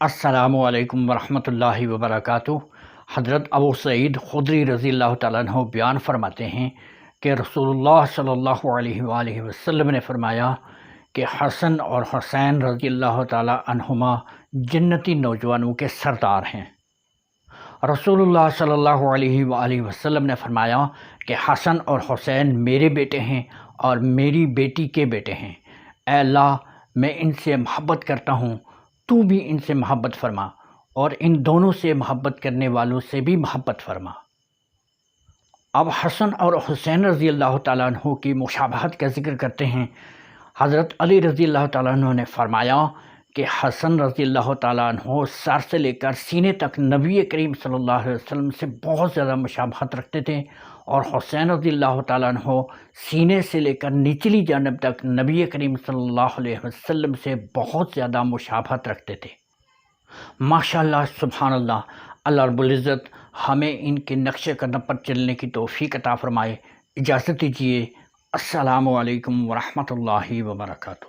السلام علیکم ورحمۃ اللہ وبرکاتہ۔ حضرت ابو سعید خدری رضی اللہ تعالیٰ عنہ بیان فرماتے ہیں کہ رسول اللہ صلی اللہ علیہ وآلہ وسلم نے فرمایا کہ حسن اور حسین رضی اللہ تعالیٰ عنہما جنتی نوجوانوں کے سردار ہیں۔ رسول اللہ صلی اللہ علیہ وآلہ وسلم نے فرمایا کہ حسن اور حسین میرے بیٹے ہیں اور میری بیٹی کے بیٹے ہیں۔ اے اللہ، میں ان سے محبت کرتا ہوں، تو بھی ان سے محبت فرما اور ان دونوں سے محبت کرنے والوں سے بھی محبت فرما۔ اب حسن اور حسین رضی اللہ تعالیٰ عنہ کی مشابہت کا ذکر کرتے ہیں۔ حضرت علی رضی اللہ تعالیٰ عنہ نے فرمایا کہ حسن رضی اللہ تعالیٰ عنہ سر سے لے کر سینے تک نبی کریم صلی اللہ علیہ وسلم سے بہت زیادہ مشابہت رکھتے تھے، اور حسین رضی اللہ تعالیٰ عنہ سینے سے لے کر نچلی جانب تک نبی کریم صلی اللہ علیہ وسلم سے بہت زیادہ مشابہت رکھتے تھے۔ ماشاءاللہ، سبحان اللہ۔ اللہ رب العزت ہمیں ان کے نقش قدم پر چلنے کی توفیق عطا فرمائے۔ اجازت دیجیے۔ السلام علیکم ورحمۃ اللہ وبرکاتہ۔